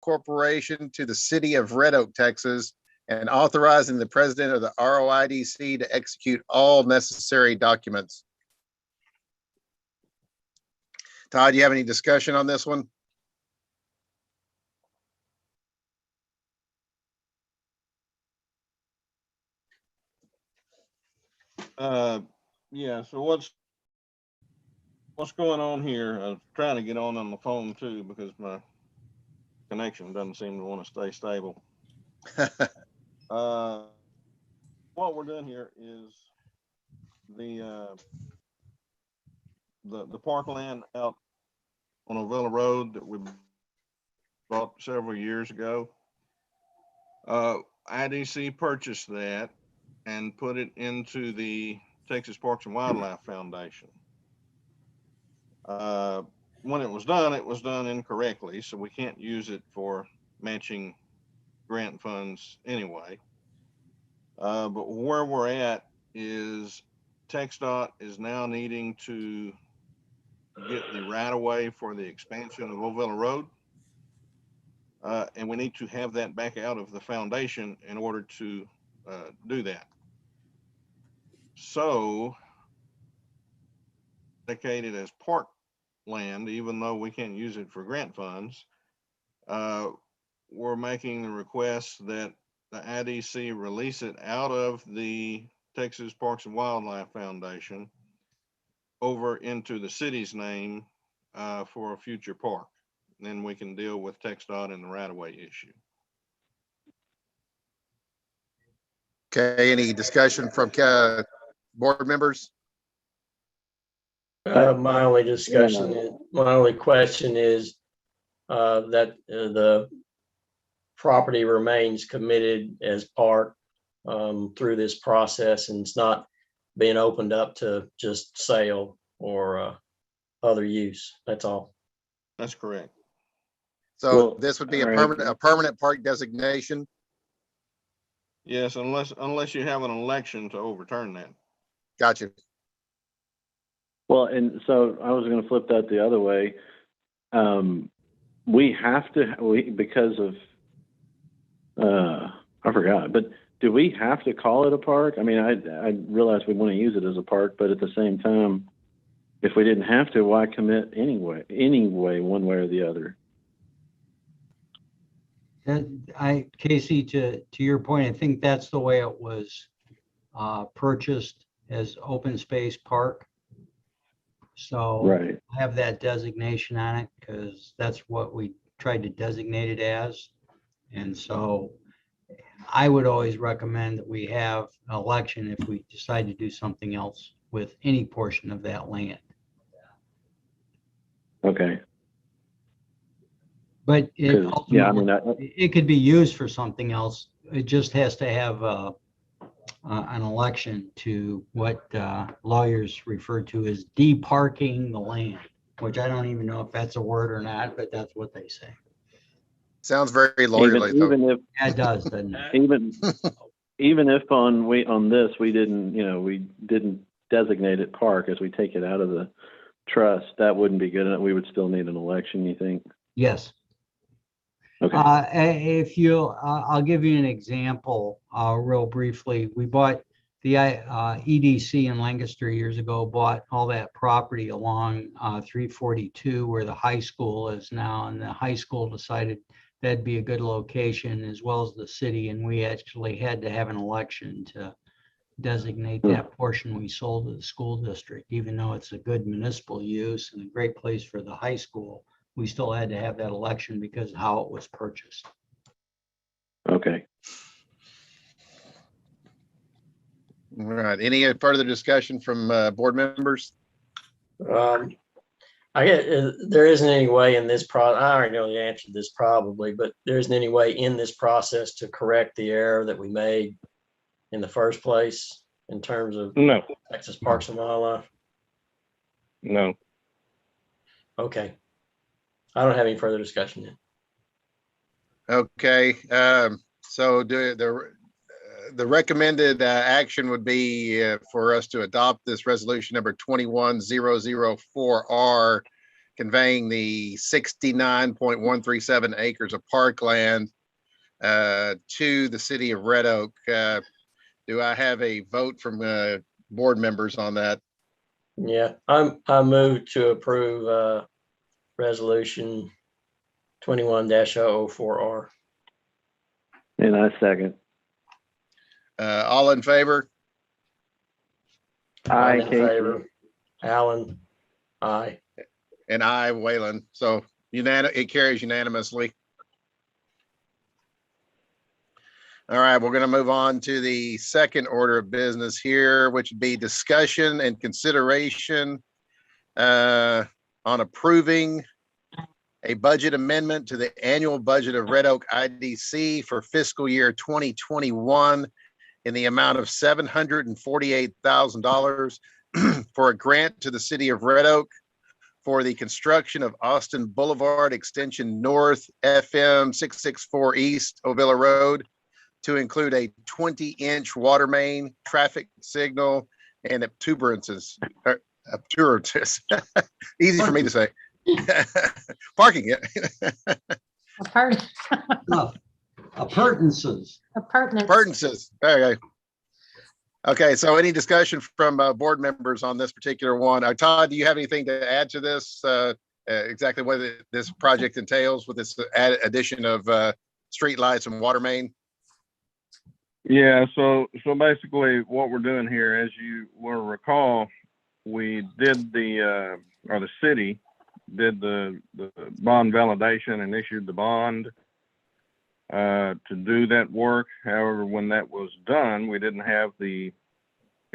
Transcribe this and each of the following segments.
Corporation to the city of Red Oak, Texas, and authorizing the president of the ROIDC to execute all necessary documents. Todd, do you have any discussion on this one? Yeah, so what's going on here? I'm trying to get on the phone too because my connection doesn't seem to want to stay stable. What we're doing here is the parkland out on Ovilla Road that we bought several years ago. IDC purchased that and put it into the Texas Parks and Wildlife Foundation. When it was done incorrectly, so we can't use it for matching grant funds anyway. But where we're at is TxDOT is now needing to get the right of way for the expansion of Ovilla Road. And we need to have that back out of the foundation in order to do that. So dedicated as park land, even though we can't use it for grant funds, we're making the request that the IDC release it out of the Texas Parks and Wildlife Foundation over into the city's name for a future park. Then we can deal with TxDOT and the right-of-way issue. Okay, any discussion from board members? My only question is that the property remains committed as park through this process, and it's not being opened up to just sale or other use. That's all. That's correct. So Well, this would be a right. permanent park designation. Yes, unless you have an election to overturn that. Gotcha. Well, and so I was going to flip that the other way. We have to, because of, I forgot, but do we have to call it a park? I mean, I realize we want to use it as a park, but at the same time, if we didn't have to, why commit anyway, one way or the other? Casey, to your point, I think that's the way it was purchased as open space park. So Right. have that designation on it because that's what we tried to designate it as. And so I would always recommend that we have an election if we decide to do something else with any portion of that land. Okay. But it, yeah, I mean, it could be used for something else. It just has to have an election to what lawyers refer to as deparking the land, which I don't even know if that's a word or not, but that's what they say. Sounds very lawyerly, though. Even if It does, doesn't it? even if on this we didn't designate it park as we take it out of the trust, that wouldn't be good enough. We would still need an election, you think? Yes. Okay. If you, I'll give you an example real briefly. We bought the EDC in Lancaster years ago, bought all that property along 342 where the high school is now, and the high school decided that'd be a good location as well as the city, and we actually had to have an election to designate that portion we sold to the school district. Even though it's a good municipal use and a great place for the high school, we still had to have that election because of how it was purchased. Okay. All right. Any further discussion from board members? I get there isn't any way in this process. I already know the answer to this probably, but there isn't any way in this process to correct the error that we made in the first place in terms of No. Texas Parks and Wildlife. No. Okay. I don't have any further discussion yet. Okay. So the recommended action would be for us to adopt this resolution number 21004R conveying the 69.137 acres of parkland to the city of Red Oak. Do I have a vote from board members on that? Yeah, I move to approve resolution 21-004R. And I second. All in favor? Aye, All in Casey. favor. Alan, aye. And I, Wayland. So it carries unanimously. All right, we're going to move on to the second order of business here, which would be discussion and consideration on approving a budget amendment to the annual budget of Red Oak IDC for fiscal year 2021 in the amount of $748,000 for a grant to the city of Red Oak for the construction of Austin Boulevard Extension North FM 664 East Ovilla Road to include a 20-inch water main, traffic signal, and obturances. Easy for me to say. Parking it. Appurtenances. Appurtenances. There you go. Okay, so any discussion from board members on this particular one? Todd, do you have anything to add to this? Exactly what this project entails with this addition of street lights and water main? Yeah, so basically what we're doing here, as you will recall, we did the city did the bond validation and issued the bond to do that work. However, when that was done, we didn't have the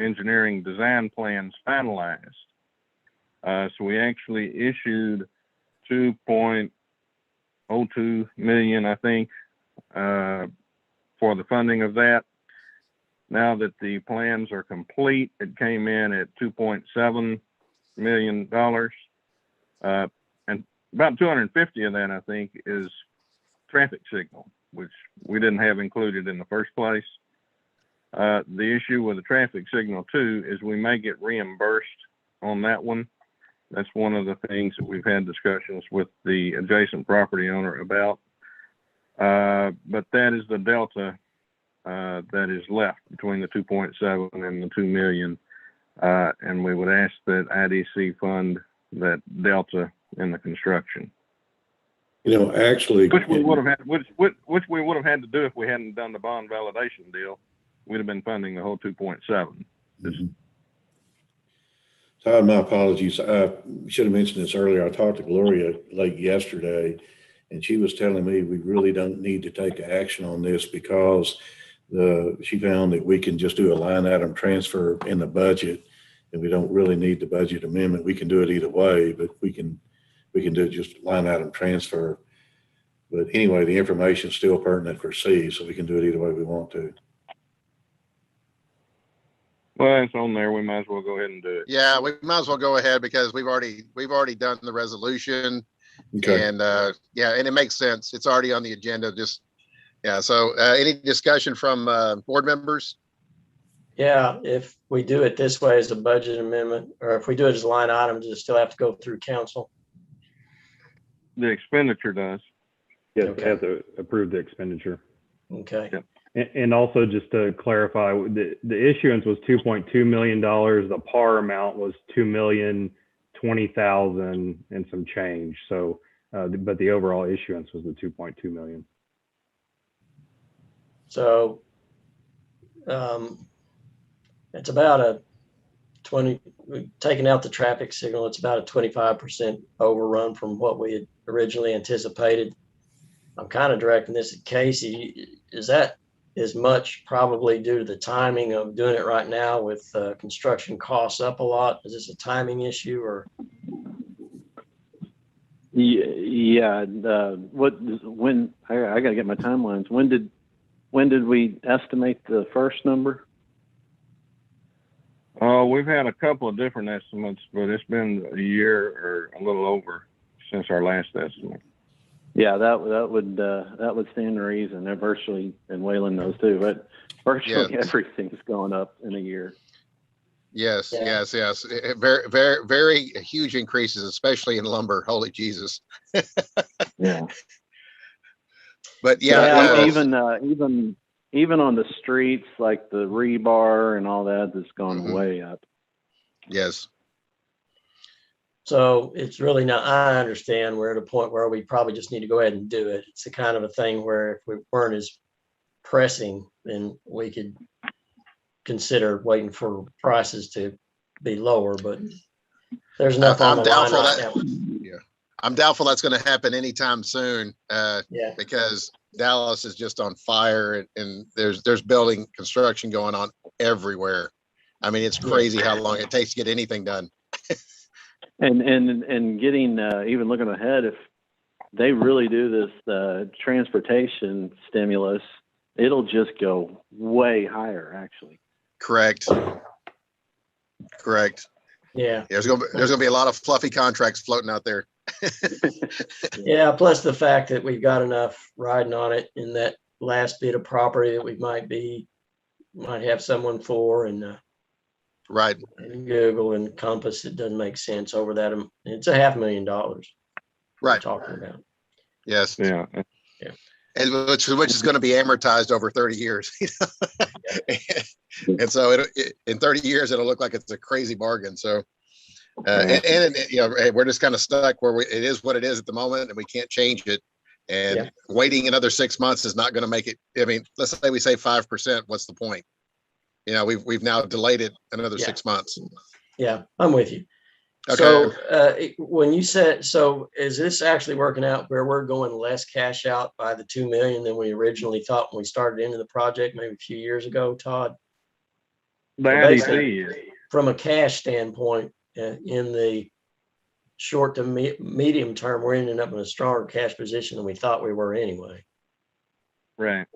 engineering design plans finalized. So we actually issued $2.02 million, I think, for the funding of that. Now that the plans are complete, it came in at $2.7 million. And about 250 of that, I think, is traffic signal, which we didn't have included in the first place. The issue with the traffic signal too is we may get reimbursed on that one. That's one of the things that we've had discussions with the adjacent property owner about. But that is the delta that is left between the 2.7 and the 2 million. And we would ask that IDC fund that delta in the construction. You know, actually, which we would have had to do if we hadn't done the bond validation deal. We'd have been funding the whole 2.7. Mm-hmm. Todd, my apologies. I should have mentioned this earlier. I talked to Gloria late yesterday, and she was telling me we really don't need to take action on this because she found that we can just do a line item transfer in the budget, and we don't really need the budget amendment. We can do it either way, but we can do just line item transfer. But anyway, the information is still pertinent for C, so we can do it either way we want to. Well, it's on there. We might as well go ahead and do it. Yeah, we might as well go ahead because we've already done the resolution. Okay. And yeah, and it makes sense. It's already on the agenda. Just yeah. So any discussion from board members? Yeah, if we do it this way as a budget amendment, or if we do it as a line item, does it still have to go through council? The expenditure does. Yes, Okay. they have to approve the expenditure. Okay. Yep. And also just to clarify, the issuance was $2.2 million. The par amount was $2,020,000 and some change. So, but the overall issuance was the $2.2 million. So it's about a 20, taking out the traffic signal, it's about a 25% overrun from what we had originally anticipated. I'm kind of directing this at Casey. Is that as much probably due to the timing of doing it right now with construction costs up a lot? Is this a timing issue or? Yeah. When I got to get my timelines. When did we estimate the first number? We've had a couple of different estimates, but it's been a year or a little over since our last estimate. Yeah, that would stand to reason. They're virtually, and Wayland knows too, but virtually everything's gone up in a year. Yes, Yeah. yes, yes. Very, very, very huge increases, especially in lumber. Holy Jesus. Yeah. But Yeah, yeah, Even on the streets, like the rebar and all that, that's gone Mhm. way up. yes, so it's really not, I understand we're at a point where we probably just need to go ahead and do it. It's the kind of a thing where if we weren't as pressing, then we could consider waiting for prices to be lower, but there's enough on I'm the line doubtful right that, now. yeah, I'm doubtful that's going to happen anytime soon. Yeah, Because Dallas is just on fire and there's building construction going on everywhere. I mean, it's Yeah. crazy how long it takes to get anything done. And getting even looking ahead, if they really do this transportation stimulus, it'll just go way higher. Actually, Correct. Correct. yeah, There's gonna be a lot of fluffy contracts floating out there. yeah. Plus the fact that we've got enough riding on it in that last bit of property that we might have someone for, and Right. Google and Compass, it doesn't make sense over that. It's $500,000 we're Right. talking about. Yes. yeah. And which is going to be amortized over 30 years. And so in 30 years, it'll look like it's a crazy bargain. So, you know, hey, we're just kind of stuck where it is what it is at the moment and we can't change it. And Yeah. waiting another 6 months is not going to make it. I mean, let's say we say 5%. What's the point? You know, we've now delayed it another Yeah. 6 months. Yeah, I'm with you. Okay. So when you said, so is this actually working out where we're going less cash out by the 2 million than we originally thought when we started into the project maybe a few years ago, Todd? The So IDC basically, is. from a cash standpoint, in the short to medium term, we're ending up in a stronger cash position than we thought we were anyway. Right.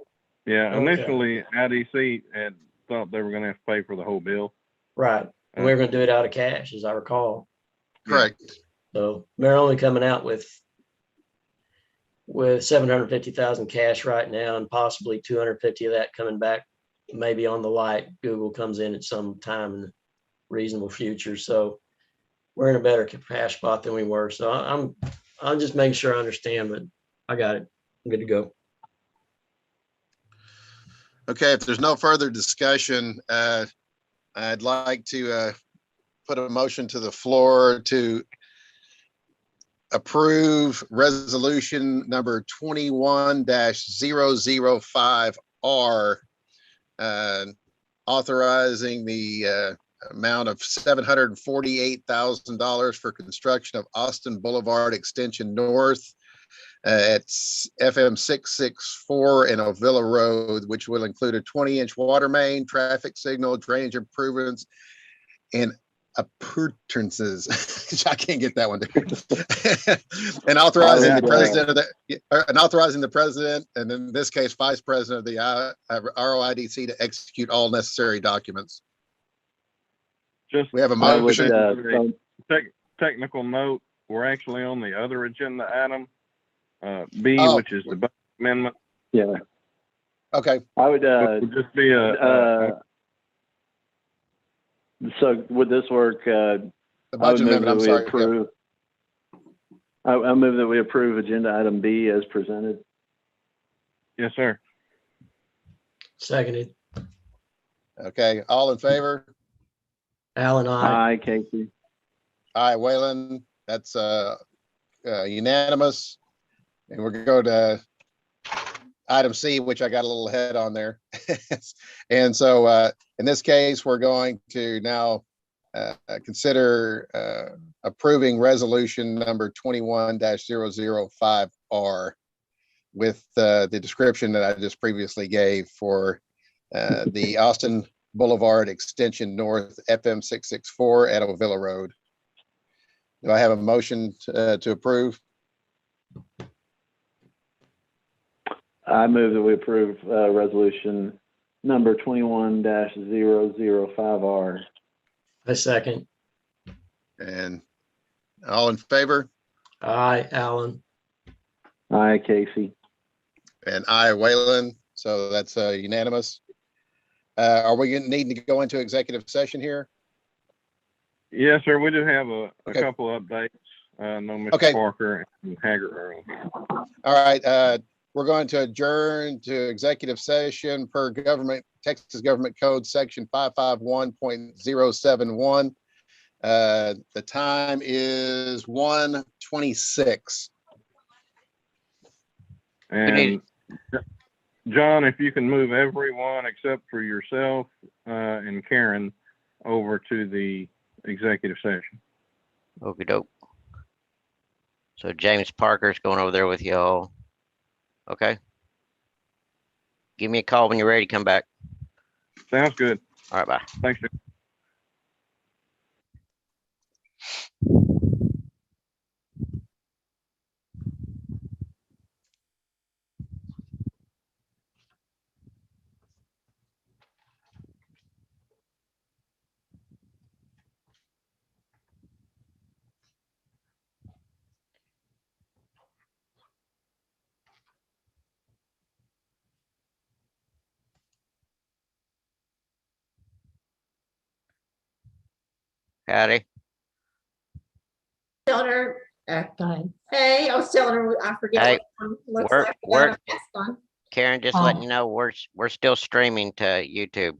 Yeah. Okay. Initially, IDC had thought they were going to have to pay for the whole bill. Right. And we were going to do it out of cash, as I recall. Correct. So they're only coming out with 750,000 cash right now, and possibly 250 of that coming back maybe on the light. Google comes in at some time in the reasonable future. So we're in a better cash spot than we were. So I'm just making sure I understand, but I got it. I'm good to go. Okay. If there's no further discussion, I'd like to put a motion to the floor to approve resolution number 21-005R, authorizing the amount of $748,000 for construction of Austin Boulevard Extension North at FM 664 and Ovilla Road, which will include a 20-inch water main, traffic signal, drainage improvements, and appurtenances. I can't get that one. And authorizing the president, and in this case, vice president of the ROIDC to execute all necessary documents. Just We have a I would, motion. technical note, we're actually on the other agenda item, B, Oh. which is the budget amendment. Yeah. Okay. I would. It would just be So would this work? The I would budget move amendment, that I'm we sorry. approve. I move that we approve agenda item B as presented. yes, sir. Seconded. Okay. All in favor? Alan, I. Aye, Casey. Aye, Wayland. That's unanimous. And we're going to go to item C, which I got a little ahead on there. And so in this case, we're going to now consider approving resolution number 21-005R with the description that I just previously gave for the Austin Boulevard Extension North FM 664 at Ovilla Road. Do I have a motion to approve? I move that we approve resolution number 21-005R. I second. And all in favor? Aye, Alan. Aye, Casey. And I, Wayland. So that's unanimous. Are we needing to go into executive session here? Yes, sir. We do have a Okay. couple updates. No, Mr. Okay. Parker and Haggard Earl. All right, we're going to adjourn to executive session per Texas Government Code, section 551.071. The time is 1:26. And John, if you can move everyone except for yourself and Karen over to the executive session. Okey doke. So James Parker's going over there with y'all. Okay. Give me a call when you're ready to come back. Sounds good. All right, bye. Thanks, John. Howdy. Telling her, go ahead. Hey, I was telling her, I forget Hey, what it looks we're- like. I got we're- a mask on. Karen, just Oh. letting you know we're still streaming to YouTube.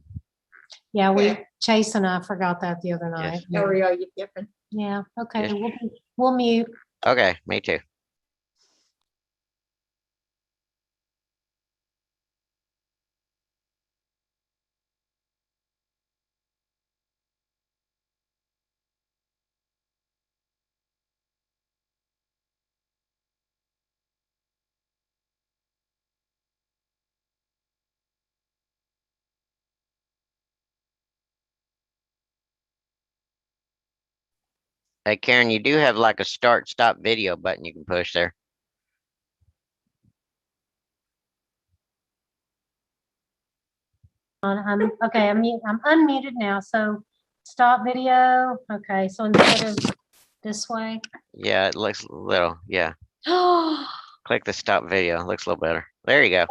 Yeah, Chase and I forgot that the other night. Oh, are you different? Yeah, okay, Yes. we'll mute. Okay, me too. Hey, Karen, you do have like a start stop video button you can push there. Okay, I'm unmuted now, so stop video. Okay, so instead of this way. Yeah, it looks a little, yeah. Click the stop video. Looks a little better. There you go.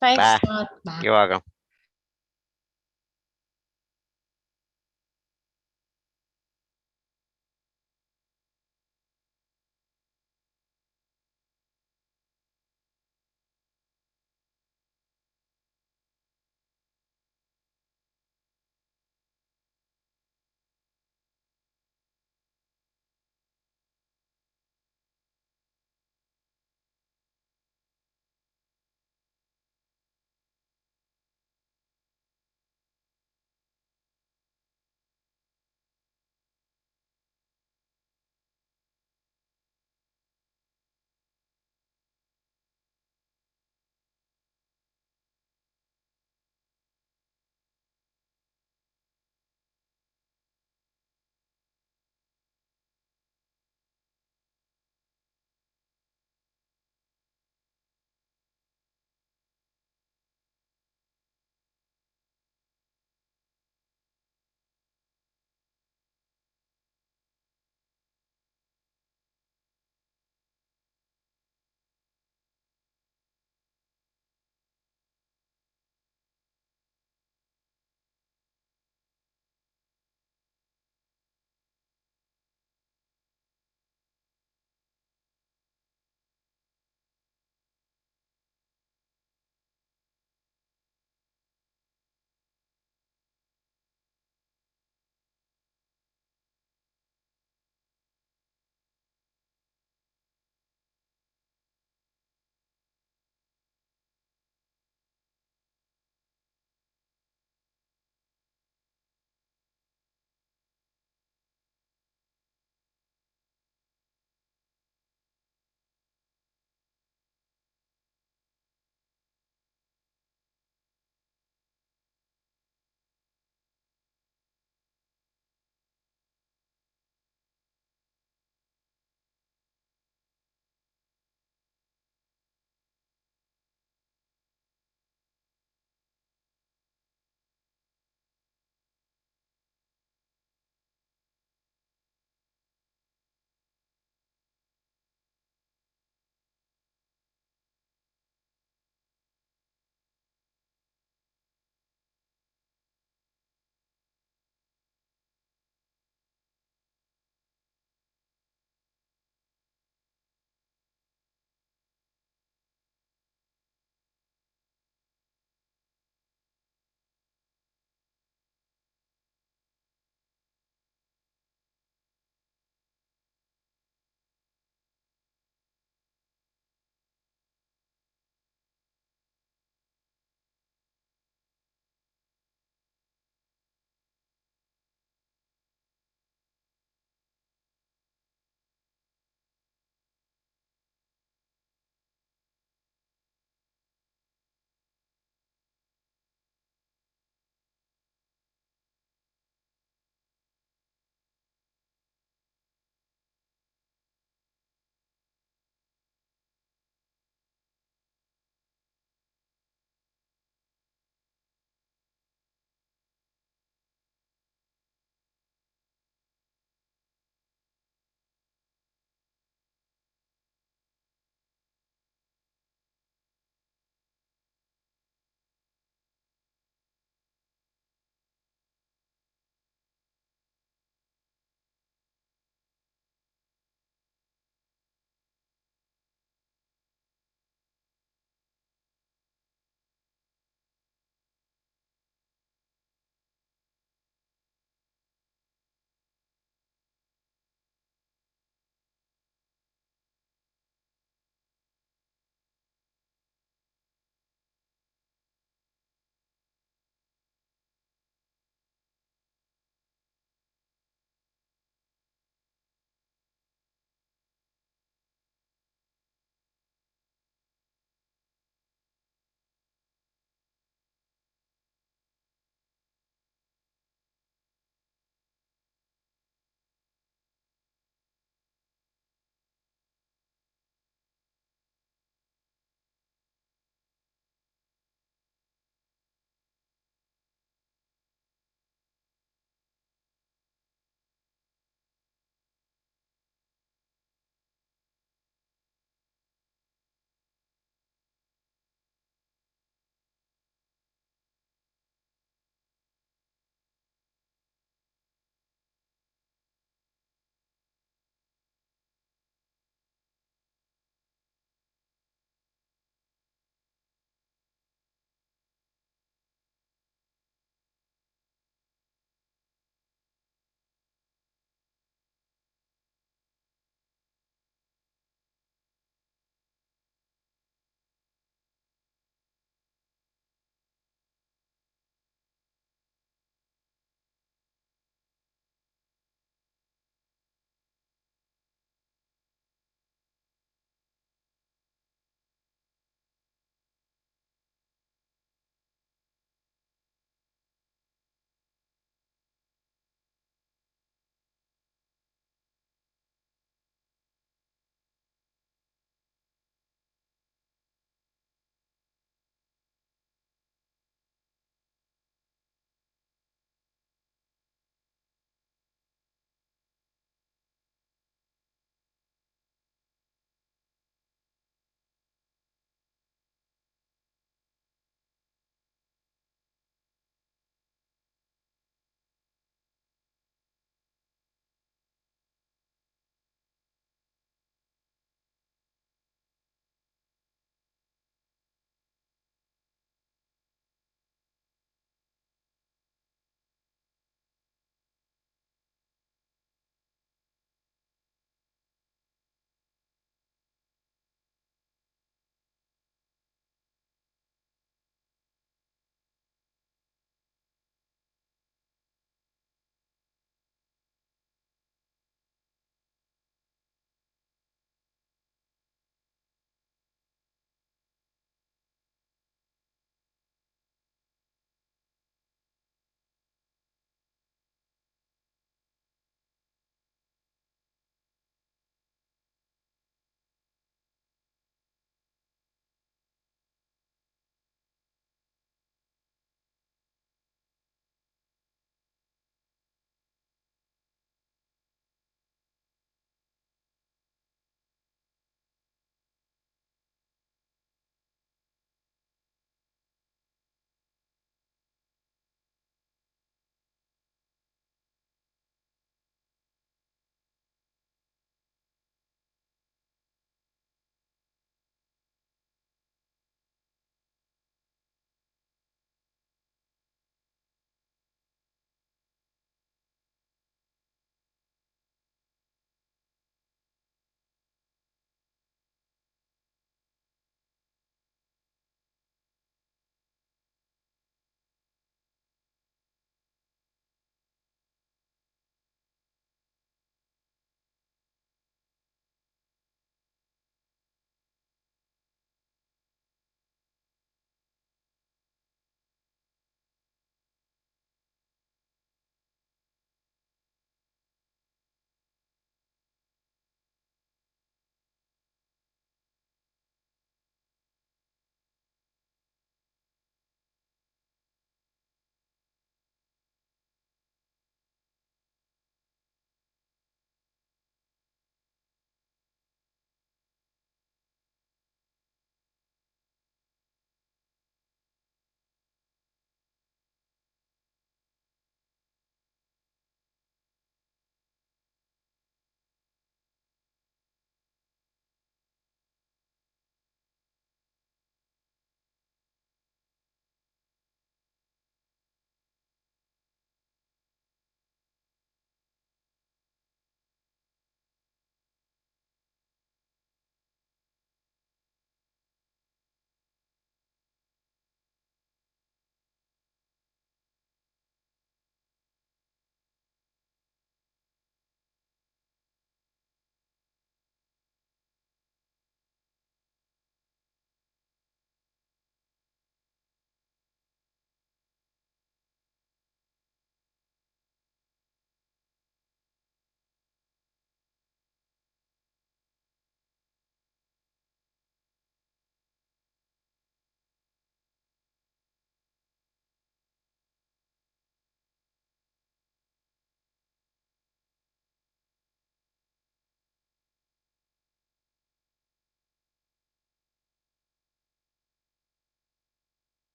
Thanks, Bye. Todd. Bye. You're welcome.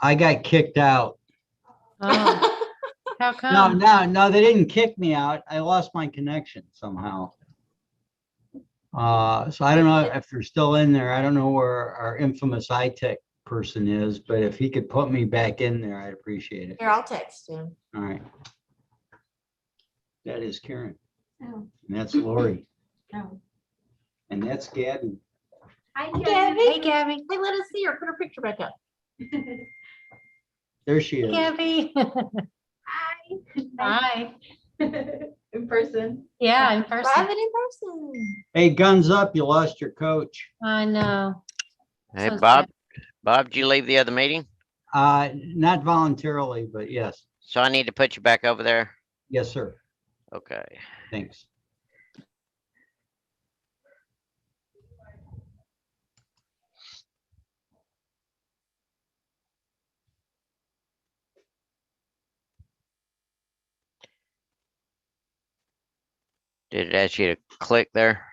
I got kicked out. Oh, how No, come? no, they didn't kick me out. I lost my connection somehow. So I don't know if they're still in there. I don't know where our infamous iTech person is, but if he could put me back in there, I'd appreciate it. Here, I'll text him. All right. That is Karen. Oh. And that's Lori. Oh. And that's Gabby. Hi, Gabby. Hey, Gabby. Hey, let us see her. Put her picture back up. There she is. Gabby. Hi. Hi. In person. Yeah, in person. Private in person. Hey, guns up, you lost your coach. I know. Hey, So Bob, did you leave the other meeting? Not voluntarily, but yes. So I need to put you back over there? Yes, sir. Okay. Thanks. Did it ask you to click there?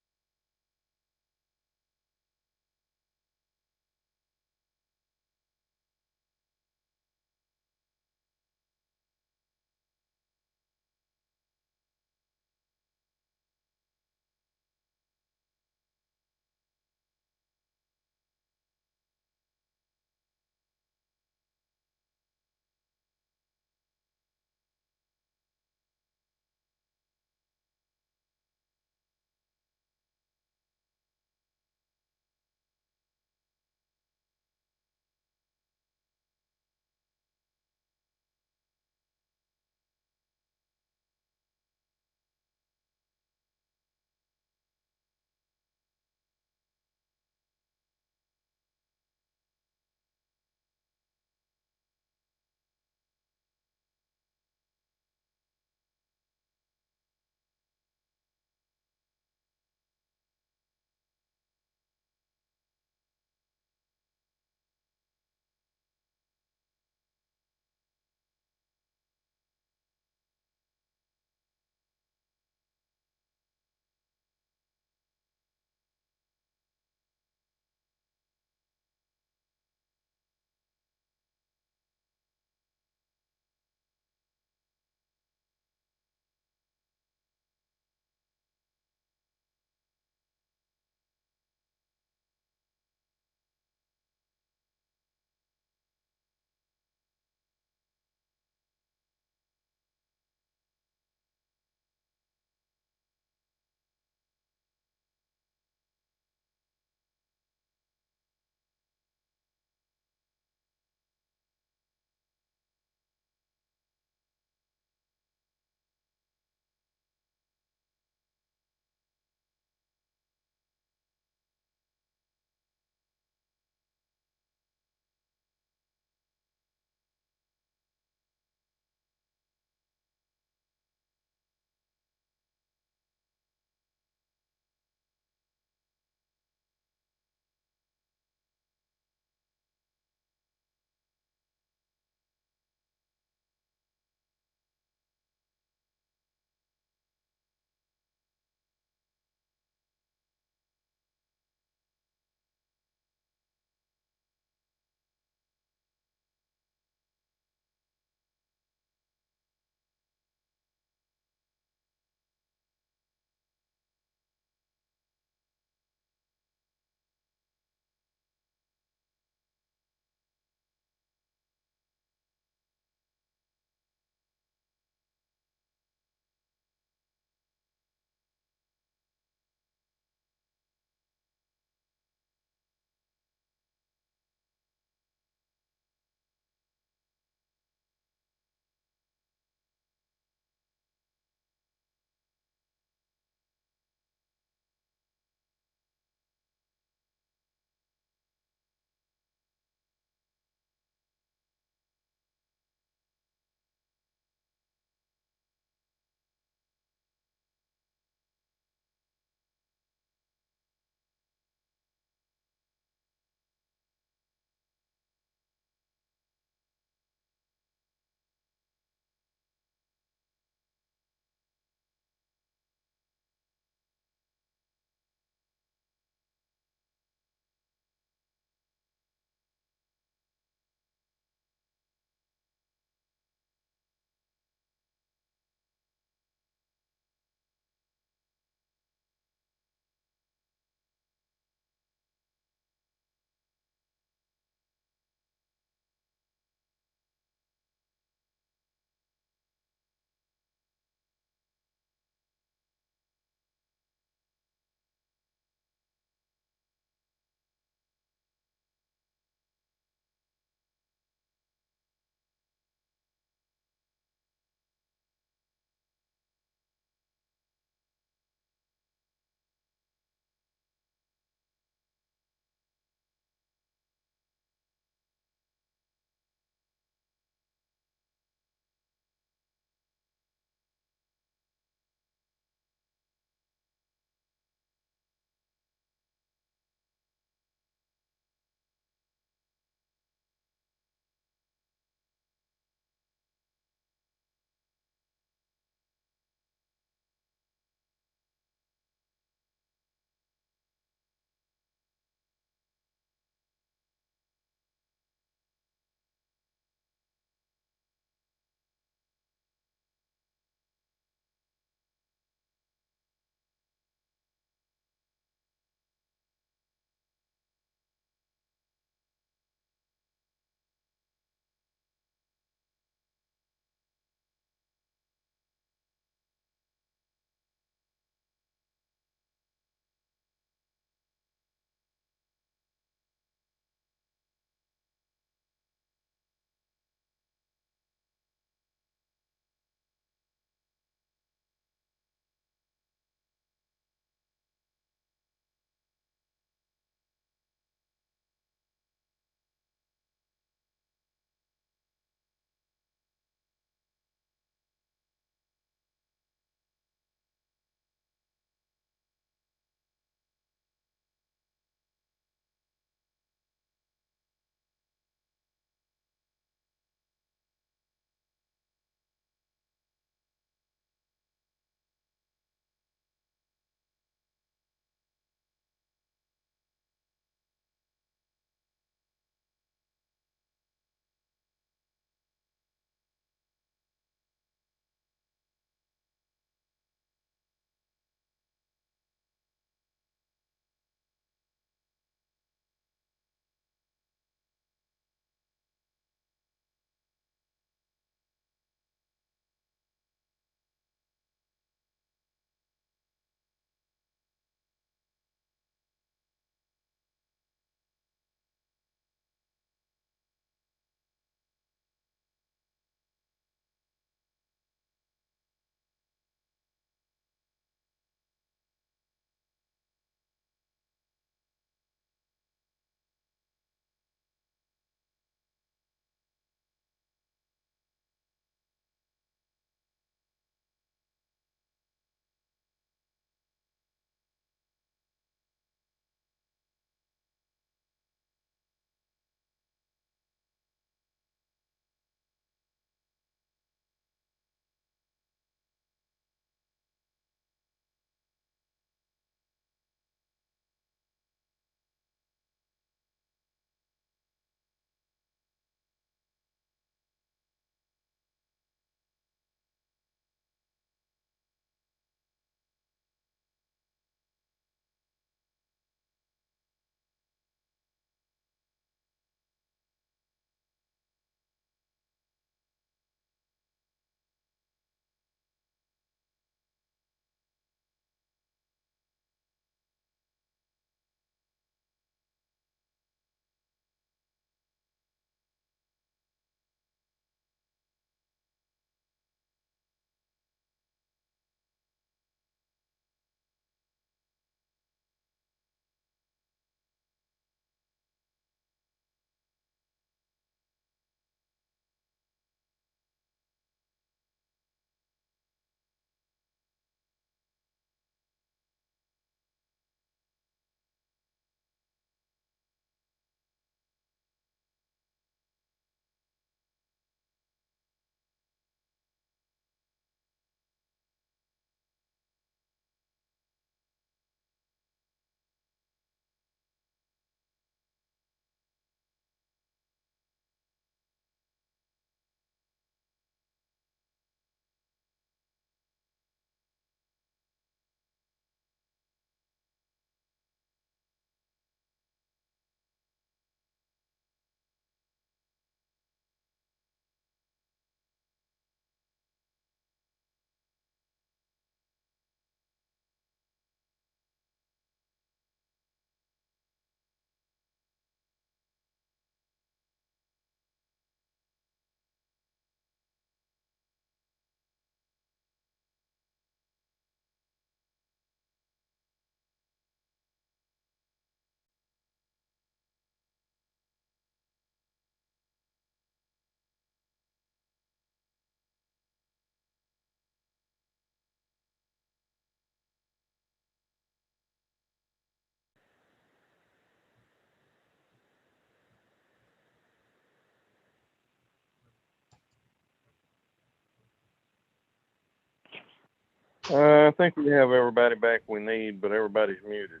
I think we have everybody back we need, but everybody's muted.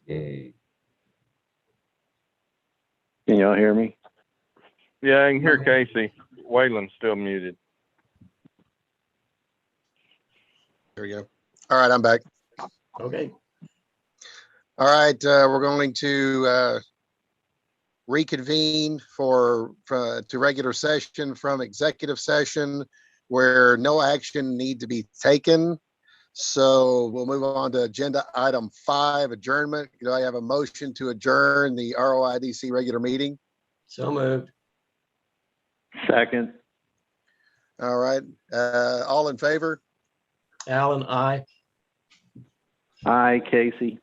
Yay. Can y'all hear me? Yeah, I can hear Casey. Waylon's still muted. There we go. All right, I'm back. Okay. All right, we're going to reconvene to regular session from executive session where no action need to be taken. So we'll move on to agenda item 5, adjournment. Do I have a motion to adjourn the ROIDC regular meeting? So moved. Second. All right, all in favor? Alan, aye. Aye, Casey.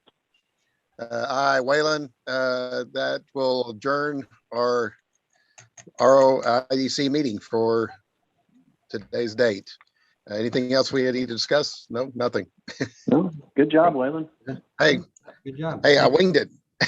Aye, Waylon. That will adjourn our ROIDC meeting for today's date. Anything else we need to discuss? No, nothing. No, good job, Waylon. Hey, Good job. hey, I winged it.